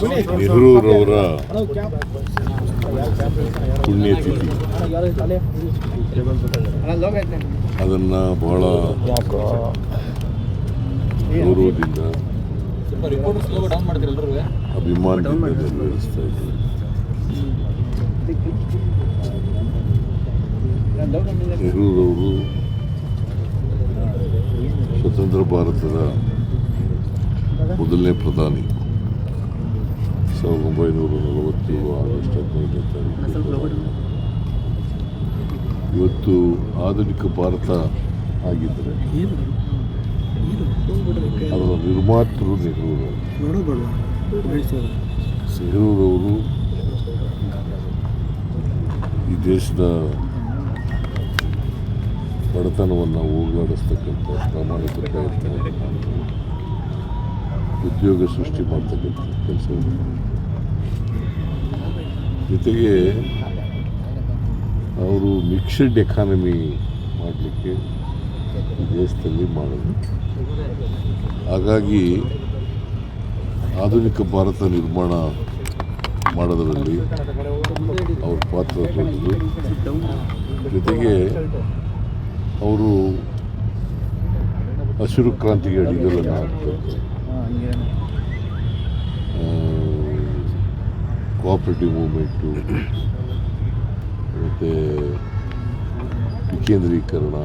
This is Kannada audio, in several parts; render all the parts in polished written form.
ನೆಹರೂರವರ ಪುಣ್ಯತಿಥಿ. ಅದನ್ನು ಬಹಳ ಗೌರವದಿಂದ ಅಭಿಮಾನದಿಂದ ನೆರವೇರಿಸ್ತಾ ಇದ್ದೀವಿ. ನೆಹರೂರವರು ಸ್ವತಂತ್ರ ಭಾರತದ ಮೊದಲನೇ ಪ್ರಧಾನಿ. 1940 ಆಗಸ್ಟ್ 15ನೇ ತಾರೀಕು. ಇವತ್ತು ಆಧುನಿಕ ಭಾರತ ಆಗಿದ್ದರೆ ಅದರ ನಿರ್ಮಾತೃ ನೆಹರೂರವರು ಈ ದೇಶದ ಬಡತನವನ್ನು ಹೋಗಲಾಡಿಸ್ತಕ್ಕಂಥ ಪ್ರಾಮಾಣಿಕ ಪ್ರಯತ್ನ, ಉದ್ಯೋಗ ಸೃಷ್ಟಿ ಮಾಡ್ತಕ್ಕಂಥ ಕೆಲಸವನ್ನು, ಜೊತೆಗೆ ಅವರು ಮಿಕ್ಸ್ಡ್ ಎಕಾನಮಿ ಮಾಡಲಿಕ್ಕೆ ಈ ದೇಶದಲ್ಲಿ ಮಾಡಿದ್ರು. ಹಾಗಾಗಿ ಆಧುನಿಕ ಭಾರತ ನಿರ್ಮಾಣ ಮಾಡೋದರಲ್ಲಿ ಅವ್ರ ಪಾತ್ರ ದೊಡ್ಡದು. ಜೊತೆಗೆ ಅವರು ಹಸಿರು ಕ್ರಾಂತಿಗೆ ಅಡಿಗಲನ್ನು ಹಾಕ್ತಾರೆ. ಕೋಆಪರೇಟಿವ್ ಮೂವ್ಮೆಂಟು ಮತ್ತು ವಿಕೇಂದ್ರೀಕರಣ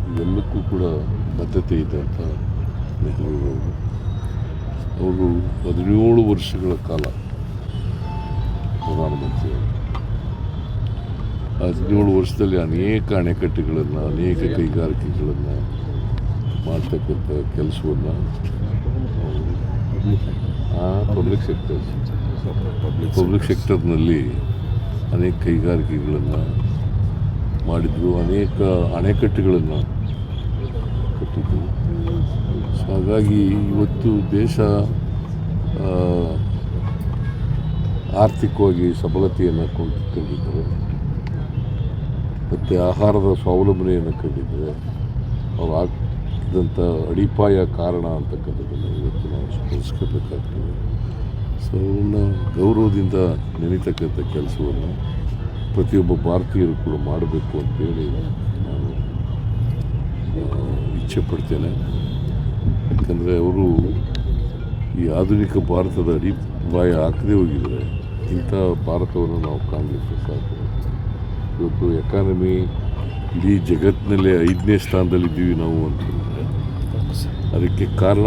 ಇವೆಲ್ಲಕ್ಕೂ ಕೂಡ ಬದ್ಧತೆ ಇದ್ದಂಥ ನೆಹರೂರವರು. ಅವರು 17 ವರ್ಷಗಳ ಕಾಲ ಪ್ರಧಾನಮಂತ್ರಿಗಳು. 17 ವರ್ಷದಲ್ಲಿ ಅನೇಕ ಅಣೆಕಟ್ಟುಗಳನ್ನು, ಅನೇಕ ಕೈಗಾರಿಕೆಗಳನ್ನು ಮಾಡ್ತಕ್ಕಂಥ ಕೆಲಸವನ್ನು ಪಬ್ಲಿಕ್ ಸೆಕ್ಟರ್ನಲ್ಲಿ ಅನೇಕ ಕೈಗಾರಿಕೆಗಳನ್ನು ಮಾಡಿದ್ರು, ಅನೇಕ ಅಣೆಕಟ್ಟುಗಳನ್ನು ಕಟ್ಟಿದ್ರು. ಸೊ ಹಾಗಾಗಿ ಇವತ್ತು ದೇಶ ಆರ್ಥಿಕವಾಗಿ ಸಬಲತೆಯನ್ನು ಕಂಡಿದ್ದಾರೆ ಮತ್ತು ಆಹಾರದ ಸ್ವಾವಲಂಬನೆಯನ್ನು ಕಂಡಿದ್ದಾರೆ. ಅವ್ರು ಆಗ್ತಿದ್ದಂಥ ಅಡಿಪಾಯ ಕಾರಣ ಅಂತಕ್ಕಂಥದ್ದನ್ನು ಇವತ್ತು ನಾವು ಸ್ಮರಿಸ್ಕೋಬೇಕಾಗ್ತದೆ. ಸೊ ಅವನ್ನ ಗೌರವದಿಂದ ನೆನೀತಕ್ಕಂಥ ಕೆಲಸವನ್ನು ಪ್ರತಿಯೊಬ್ಬ ಭಾರತೀಯರು ಕೂಡ ಮಾಡಬೇಕು ಅಂತೇಳಿ ನಾನು ಇಚ್ಛೆ ಪಡ್ತೇನೆ. ಯಾಕಂದರೆ ಅವರು ಈ ಆಧುನಿಕ ಭಾರತದ ಅಡಿಪಾಯ ಹಾಕದೇ ಹೋಗಿದರೆ ಇಂಥ ಭಾರತವನ್ನು ನಾವು ಕಾಣಲಿಕ್ಕೆ ಸಾಧ್ಯ. ಇವತ್ತು ಎಕಾನಮಿ ಇಡೀ ಜಗತ್ತಿನಲ್ಲೇ 5ನೇ ಸ್ಥಾನದಲ್ಲಿದ್ದೀವಿ ನಾವು ಅಂತಂದರೆ ಅದಕ್ಕೆ ಕಾರಣ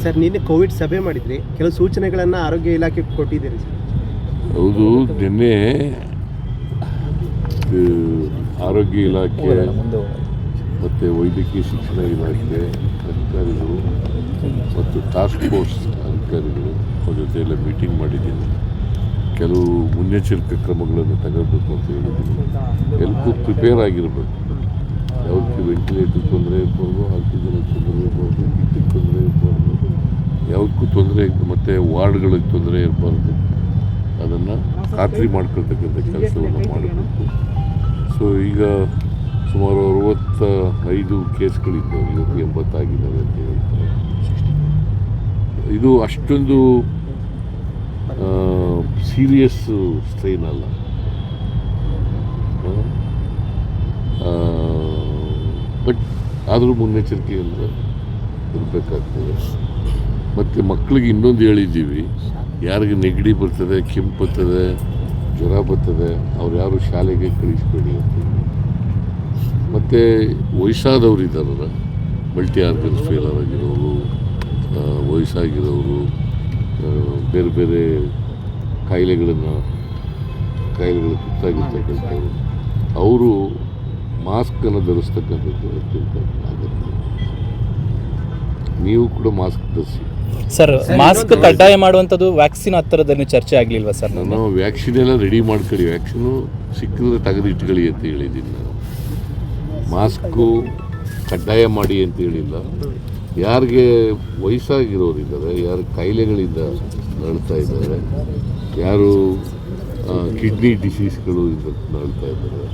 ಸರ್. ನಿನ್ನೆ ಕೋವಿಡ್ ಸಭೆ ಮಾಡಿದ್ರಿ, ಕೆಲವು ಸೂಚನೆಗಳನ್ನು ಆರೋಗ್ಯ ಇಲಾಖೆ ಕೊಟ್ಟಿದ್ದೀರಿ ಸರ್. ಹೌದು, ನಿನ್ನೆ ಆರೋಗ್ಯ ಇಲಾಖೆ ಮತ್ತು ವೈದ್ಯಕೀಯ ಶಿಕ್ಷಣ ಇಲಾಖೆ ಅಧಿಕಾರಿಗಳು ಮತ್ತು ಟಾಸ್ಕ್ ಫೋರ್ಸ್ ಅಧಿಕಾರಿಗಳು ಅವ್ರ ಜೊತೆಯೆಲ್ಲ ಮೀಟಿಂಗ್ ಮಾಡಿದ್ದೀನಿ. ಕೆಲವು ಮುನ್ನೆಚ್ಚರಿಕೆ ಕ್ರಮಗಳನ್ನು ತಗೋಬೇಕು ಅಂತ ಹೇಳಿದ್ದೀನಿ. ಎಲ್ಲಕ್ಕೂ ಪ್ರಿಪೇರ್ ಆಗಿರಬೇಕು. ಯಾವುದಕ್ಕೆ ವೆಂಟಿಲೇಟರ್ ತೊಂದರೆ ಇರ್ಬಾರ್ದು, ಆಕ್ಸಿಜನ್ ತೊಂದರೆ ಇರ್ಬಾರ್ದು, ಕಿಟ್ಟಿಗೆ ತೊಂದರೆ ಇರಬಾರ್ದು, ಯಾವುದಕ್ಕೂ ತೊಂದರೆ ಮತ್ತು ವಾರ್ಡ್ಗಳಿಗೆ ತೊಂದರೆ ಇರಬಾರ್ದು. ಅದನ್ನು ಖಾತ್ರಿ ಮಾಡ್ಕೊಳ್ತಕ್ಕಂಥ ಕೆಲಸವನ್ನು ಮಾಡಬೇಕು. ಸೊ ಈಗ ಸುಮಾರು 65 ಕೇಸ್ಗಳಿದ್ದಾವೆ, ಇವತ್ತು 80 ಆಗಿದ್ದಾವೆ ಅಂತ ಹೇಳ್ತಾರೆ. ಇದು ಅಷ್ಟೊಂದು ಸೀರಿಯಸ್ ಸ್ಟ್ರೈನ್ ಅಲ್ಲ. ಬಟ್ ಆದರೂ ಮುನ್ನೆಚ್ಚರಿಕೆಯಿಂದ ಇರಬೇಕಾಗ್ತದೆ. ಮತ್ತು ಮಕ್ಕಳಿಗೆ ಇನ್ನೊಂದು ಹೇಳಿದ್ದೀವಿ, ಯಾರಿಗೆ ನೆಗಡಿ ಬರ್ತದೆ, ಕೆಮ್ಮು ಬರ್ತದೆ, ಜ್ವರ ಬರ್ತದೆ, ಅವ್ರು ಯಾರು ಶಾಲೆಗೆ ಕಳಿಸ್ಬೇಡಿ ಅಂತ. ಮತ್ತು ವಯಸ್ಸಾದವರು ಇದ್ದಾರಲ್ಲ, ಮಲ್ಟಿ ಆರ್ಗನ್ಸ್ ಫೇಲರ್ ಆಗಿರೋರು, ವಯಸ್ಸಾಗಿರೋರು, ಬೇರೆ ಬೇರೆ ಕಾಯಿಲೆಗಳು ತುತ್ತಾಗಿರ್ತಕ್ಕಂಥವ್ರು, ಅವರು ಮಾಸ್ಕನ್ನು ಧರಿಸ್ತಕ್ಕಂಥದ್ದು ಅತ್ಯಂತ ಅಗತ್ಯ. ನೀವು ಕೂಡ ಮಾಸ್ಕ್ ಧರಿಸಿ ಸರ್. ಮಾಸ್ಕ್ ಕಡ್ಡಾಯ ಮಾಡುವಂಥದ್ದು ವ್ಯಾಕ್ಸಿನ್ ಹತ್ತಿರದಲ್ಲಿ ಚರ್ಚೆ ಆಗಲಿಲ್ವಾ ಸರ್? ನಾನು ವ್ಯಾಕ್ಸಿನ್ ಎಲ್ಲ ರೆಡಿ ಮಾಡ್ಕೊಳ್ಳಿ, ವ್ಯಾಕ್ಸಿನು ಸಿಕ್ಕಿದ್ರೆ ತೆಗೆದಿಟ್ಕೊಳ್ಳಿ ಅಂತ ಹೇಳಿದ್ದೀನಿ. ನಾನು ಮಾಸ್ಕು ಕಡ್ಡಾಯ ಮಾಡಿ ಅಂತ ಹೇಳಿಲ್ಲ. ಯಾರಿಗೆ ವಯಸ್ಸಾಗಿರೋರಿದ್ದಾರೆ, ಯಾರು ಕಾಯಿಲೆಗಳಿಂದ ನರಳ್ತಾ ಇದ್ದಾರೆ, ಯಾರು ಕಿಡ್ನಿ ಡಿಸೀಸ್ಗಳು ನರಳ್ತಾ ಇದ್ದಾರೆ,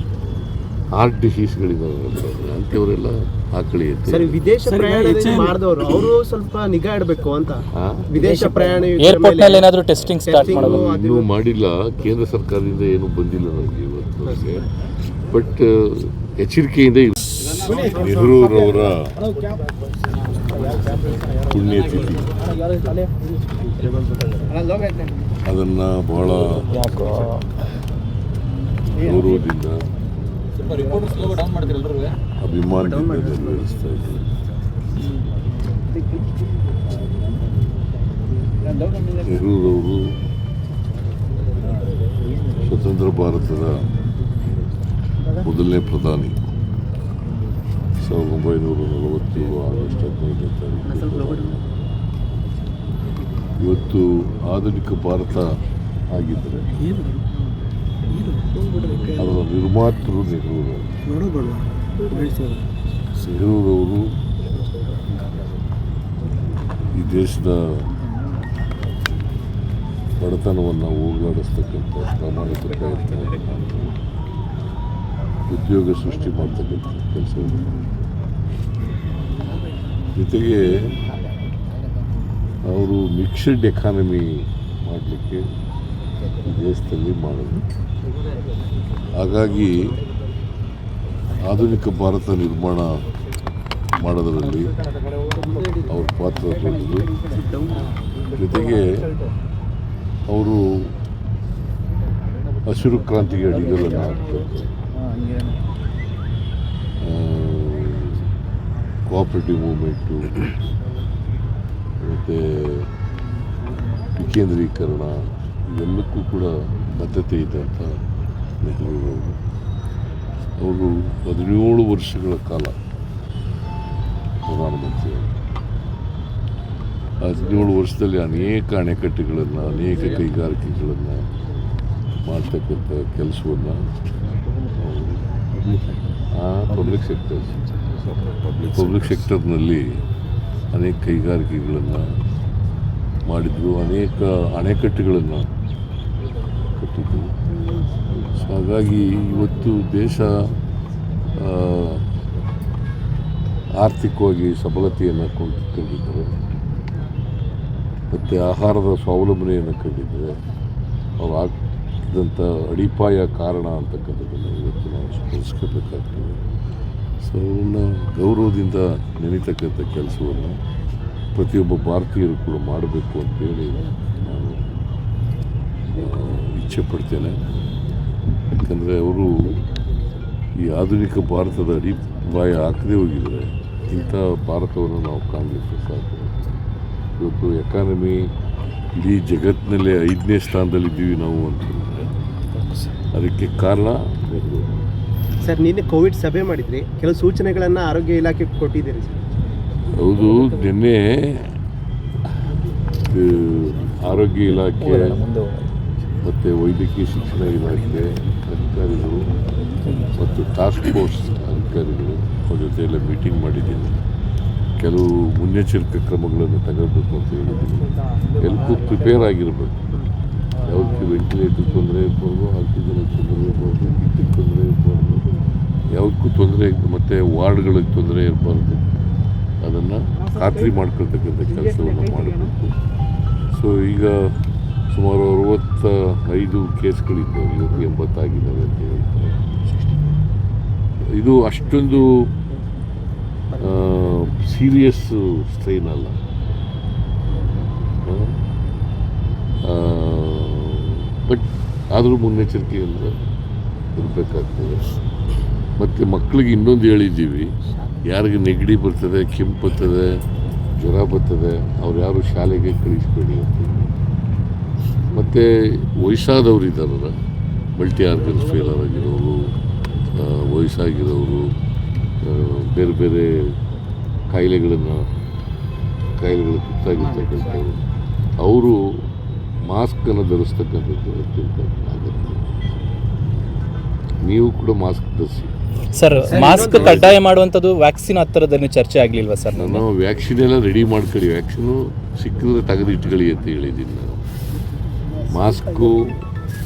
ಹಾರ್ಟ್ ಡಿಸೀಸ್ಗಳಿಂದ ಅಂಥವರೆಲ್ಲ ಹಾಕಳಿ ಸರ್ ವಿದೇಶ ಪ್ರಯಾಣ ಮಾಡಿದವರು ಅವರು ಸ್ವಲ್ಪ ನಿಗಾ ಇಡಬೇಕು ಅಂತ. ವಿದೇಶ ಪ್ರಯಾಣ ಏರ್ಪೋರ್ಟ್ ನಲ್ಲಿ ಏನಾದರೂ ಟೆಸ್ಟಿಂಗ್ ಸ್ಟಾರ್ಟ್ ಮಾಡೋದು ಇನ್ನೂ ಮಾಡಿಲ್ಲ. ಕೇಂದ್ರ ಸರ್ಕಾರದಿಂದ ಏನೂ ಬಂದಿಲ್ಲ ನಮಗೆ ಇವತ್ತು. ಬಟ್ ಎಚ್ಚರಿಕೆಯಿಂದ ನೆಹರೂರವರ ಪುಣ್ಯತಿಥಿ, ಅದನ್ನು ಬಹಳ ಗೌರವದಿಂದ ಅಭಿಮಾನದಿಂದ ನೆರವೇರಿಸ್ತಾ ಇದ್ದೀವಿ. ನೆಹರೂರವರು ಸ್ವತಂತ್ರ ಭಾರತದ ಮೊದಲನೇ ಪ್ರಧಾನಿ. 1947 ಆಗಸ್ಟ್ 15ನೇ ತಾರೀಕು. ಇವತ್ತು ಆಧುನಿಕ ಭಾರತ ಆಗಿದ್ದರೆ ಅದರ ನಿರ್ಮಾತೃ ನೆಹರೂರವರು ಈ ದೇಶದ ಬಡತನವನ್ನು ಹೋಗಲಾಡಿಸ್ತಕ್ಕಂಥ ಪ್ರಾಮಾಣಿಕ ಪ್ರಯತ್ನ, ಉದ್ಯೋಗ ಸೃಷ್ಟಿ ಮಾಡ್ತಕ್ಕಂಥ ಕೆಲಸವನ್ನು, ಜೊತೆಗೆ ಅವರು ಮಿಕ್ಸ್ಡ್ ಎಕಾನಮಿ ಮಾಡಲಿಕ್ಕೆ ಈ ದೇಶದಲ್ಲಿ ಮಾಡಿದ್ರು. ಹಾಗಾಗಿ ಆಧುನಿಕ ಭಾರತ ನಿರ್ಮಾಣ ಮಾಡೋದರಲ್ಲಿ ಅವ್ರ ಪಾತ್ರ ದೊಡ್ಡದು. ಜೊತೆಗೆ ಅವರು ಹಸಿರು ಕ್ರಾಂತಿಗೆ ಅಡಿಗಲನ್ನು ಹಾಕ್ತಾರೆ. ಕೋಆಪರೇಟಿವ್ ಮೂವ್ಮೆಂಟು ಮತ್ತು ವಿಕೇಂದ್ರೀಕರಣ ಇವೆಲ್ಲಕ್ಕೂ ಕೂಡ ಬದ್ಧತೆ ಇದ್ದಂಥ ನೆಹರೂರವರು. ಅವರು 17 ವರ್ಷಗಳ ಕಾಲ ಪ್ರಧಾನಮಂತ್ರಿ. 17 ವರ್ಷದಲ್ಲಿ ಅನೇಕ ಅಣೆಕಟ್ಟುಗಳನ್ನು, ಅನೇಕ ಕೈಗಾರಿಕೆಗಳನ್ನು ಮಾಡ್ತಕ್ಕಂಥ ಕೆಲಸವನ್ನು ಪಬ್ಲಿಕ್ ಸೆಕ್ಟರ್ನಲ್ಲಿ ಅನೇಕ ಕೈಗಾರಿಕೆಗಳನ್ನು ಮಾಡಿದ್ರು, ಅನೇಕ ಅಣೆಕಟ್ಟುಗಳನ್ನು ಕಟ್ಟಿದ್ರು. ಸೊ ಹಾಗಾಗಿ ಇವತ್ತು ದೇಶ ಆರ್ಥಿಕವಾಗಿ ಸಬಲತೆಯನ್ನು ಕಂಡಿದ್ದಾರೆ ಮತ್ತು ಆಹಾರದ ಸ್ವಾವಲಂಬನೆಯನ್ನು ಕಂಡಿದ್ದಾರೆ. ಅವ್ರು ಹಾಕಿದಂಥ ಅಡಿಪಾಯ ಕಾರಣ ಅಂತಕ್ಕಂಥದ್ದನ್ನು ಇವತ್ತು ನಾವು ಸ್ಮರಿಸ್ಕೋಬೇಕಾಗ್ತದೆ. ಸೊ ಅವ್ರನ್ನ ಗೌರವದಿಂದ ನೆನೀತಕ್ಕಂಥ ಕೆಲಸವನ್ನು ಪ್ರತಿಯೊಬ್ಬ ಭಾರತೀಯರು ಕೂಡ ಮಾಡಬೇಕು ಅಂತೇಳಿ ನಾನು ಇಚ್ಛೆ ಪಡ್ತೇನೆ. ಯಾಕಂದರೆ ಅವರು ಈ ಆಧುನಿಕ ಭಾರತದ ಅಡಿಪಾಯ ಹಾಕದೇ ಹೋಗಿದರೆ ಇಂಥ ಭಾರತವನ್ನು ನಾವು ಕಾಣಲಿಕ್ಕೆ ಸಾಧ್ಯ. ಇವತ್ತು ಎಕಾನಮಿ ಇಡೀ ಜಗತ್ತಿನಲ್ಲೇ 5ನೇ ಸ್ಥಾನದಲ್ಲಿದ್ದೀವಿ ನಾವು ಅಂತಂದರೆ ಅದಕ್ಕೆ ಕಾರಣ ನೆಹರು. ಸರ್ ನಿನ್ನೆ ಕೋವಿಡ್ ಸಭೆ ಮಾಡಿದ್ರಿ, ಕೆಲವು ಸೂಚನೆಗಳನ್ನು ಆರೋಗ್ಯ ಇಲಾಖೆ ಕೊಟ್ಟಿದ್ದೀರಿ ಸರ್. ಹೌದು, ನಿನ್ನೆ ಆರೋಗ್ಯ ಇಲಾಖೆ ಮತ್ತು ವೈದ್ಯಕೀಯ ಶಿಕ್ಷಣ ಇಲಾಖೆ ಅಧಿಕಾರಿಗಳು ಮತ್ತು ಟಾಸ್ಕ್ ಫೋರ್ಸ್ ಅಧಿಕಾರಿಗಳು ಅವ್ರ ಜೊತೆ ಎಲ್ಲ ಮೀಟಿಂಗ್ ಮಾಡಿದ್ದೀನಿ. ಕೆಲವು ಮುನ್ನೆಚ್ಚರಿಕೆ ಕ್ರಮಗಳನ್ನು ತಗೋಬೇಕು ಅಂತ ಹೇಳಿದ್ದೀನಿ. ಎಲ್ಲಕ್ಕೂ ಪ್ರಿಪೇರ್ ಆಗಿರಬೇಕು. ಯಾವತ್ತೂ ವೆಂಟಿಲೇಟರ್ ತೊಂದರೆ ಇರ್ಬೋದು, ಆಕ್ಸಿಜನ್ ತೊಂದರೆ ಇರ್ಬೋದು, ಕಿಟ್ಟಿಗೆ ತೊಂದರೆ ಇರ್ಬಾರ್ದು, ಯಾವುದಕ್ಕೂ ತೊಂದರೆ ಮತ್ತು ವಾರ್ಡ್ಗಳಿಗೆ ತೊಂದರೆ ಇರಬಾರ್ದು. ಅದನ್ನು ಖಾತ್ರಿ ಮಾಡ್ಕೊಳ್ತಕ್ಕಂಥ ಕೆಲಸವನ್ನು ಮಾಡಬೇಕು. ಸೊ ಈಗ ಸುಮಾರು 65 ಕೇಸ್ಗಳಿದ್ದವು, ಇವತ್ತು 80 ಆಗಿದ್ದಾವೆ ಅಂತ ಹೇಳ್ತಾರೆ. ಇದು ಅಷ್ಟೊಂದು ಸೀರಿಯಸ್ ಸ್ಟ್ರೈನ್ ಅಲ್ಲ. ಬಟ್ ಆದರೂ ಮುನ್ನೆಚ್ಚರಿಕೆಯಿಂದ ಇರಬೇಕಾಗ್ತದೆ. ಮತ್ತು ಮಕ್ಕಳಿಗೆ ಇನ್ನೊಂದು ಹೇಳಿದ್ದೀವಿ, ಯಾರಿಗೆ ನೆಗಡಿ ಬರ್ತದೆ, ಕೆಮ್ಮು ಬರ್ತದೆ, ಜ್ವರ ಬರ್ತದೆ, ಅವ್ರು ಯಾರು ಶಾಲೆಗೆ ಕಳಿಸ್ಬೇಡಿ ಅಂತ. ಮತ್ತು ವಯಸ್ಸಾದವ್ರು ಇದ್ದಾರಲ್ಲ, ಮಲ್ಟಿ ಆರ್ಗನ್ಸ್ ಫೇಲರ್ ಆಗಿರೋರು, ವಯಸ್ಸಾಗಿರೋರು, ಬೇರೆ ಬೇರೆ ಕಾಯಿಲೆಗಳು ತುತ್ತಾಗಿರ್ತಕ್ಕಂಥವ್ರು, ಅವರು ಮಾಸ್ಕನ್ನು ಧರಿಸ್ತಕ್ಕಂಥದ್ದು ಅತ್ಯಂತ ಅಗತ್ಯ. ನೀವು ಕೂಡ ಮಾಸ್ಕ್ ಧರಿಸಿ. ಸರ್, ಮಾಸ್ಕ್ ಕಡ್ಡಾಯ ಮಾಡುವಂಥದ್ದು ವ್ಯಾಕ್ಸಿನ್ ಹತ್ತಿರದಲ್ಲಿ ಚರ್ಚೆ ಆಗಲಿಲ್ವಾ ಸರ್? ನಾನು ವ್ಯಾಕ್ಸಿನ್ ಎಲ್ಲ ರೆಡಿ ಮಾಡ್ಕೊಳ್ಳಿ, ವ್ಯಾಕ್ಸಿನು ಸಿಕ್ಕಿದ್ರೆ ತೆಗೆದು ಇಟ್ಕೊಳ್ಳಿ ಅಂತ ಹೇಳಿದ್ದೀನಿ. ನಾನು ಮಾಸ್ಕು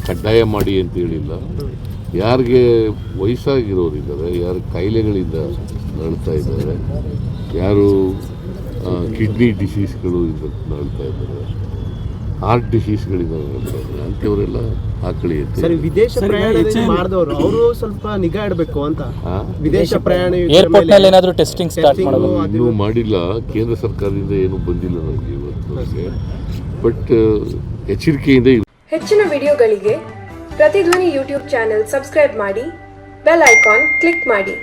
ಕಡ್ಡಾಯ ಮಾಡಿ ಅಂತ ಹೇಳಿಲ್ಲ. ಯಾರಿಗೆ ವಯಸ್ಸಾಗಿರೋರಿದ್ದಾರೆ, ಯಾರು ಕಾಯಿಲೆಗಳಿಂದ ನರಳ್ತಾ ಇದ್ದಾರೆ, ಯಾರು ಕಿಡ್ನಿ ಡಿಸೀಸ್ಗಳು ನರಳ್ತಾ ಇದ್ದಾರೆ, ಹಾರ್ಟ್ ಡಿಸೀಸ್ಗಳಿಂದ ನರಳ್ತಾ ಇದ್ದಾರೆ, ಅಂಥವರೆಲ್ಲ ಹಾಕಳಿ ಅಂತ. ಸರ್ ವಿದೇಶ ಪ್ರಯಾಣ ಮಾಡಿದವರು ಅವರು ಸ್ವಲ್ಪ ನಿಗಾ ಇಡಬೇಕು ಅಂತ. ವಿದೇಶ ಪ್ರಯಾಣ ಏರ್ಪೋರ್ಟ್ ನಲ್ಲಿ ಏನಾದರೂ ಟೆಸ್ಟಿಂಗ್ ಸ್ಟಾರ್ಟ್ ಮಾಡೋದು ಇನ್ನೂ ಮಾಡಿಲ್ಲ, ಕೇಂದ್ರ ಸರ್ಕಾರದಿಂದ ಏನೂ ಬಂದಿಲ್ಲ ನಮಗೆ ಇವತ್ತು. ಬಟ್ ಎಚ್ಚರಿಕೆಯಿಂದ ಹೆಚ್ಚಿನ ವಿಡಿಯೋಗಳಿಗೆ ಪ್ರತಿಧ್ವನಿ ಯೂಟ್ಯೂಬ್ ಚಾನೆಲ್ ಸಬ್ಸ್ಕ್ರೈಬ್ ಮಾಡಿ, ಬೆಲ್ ಐಕಾನ್ ಕ್ಲಿಕ್ ಮಾಡಿ.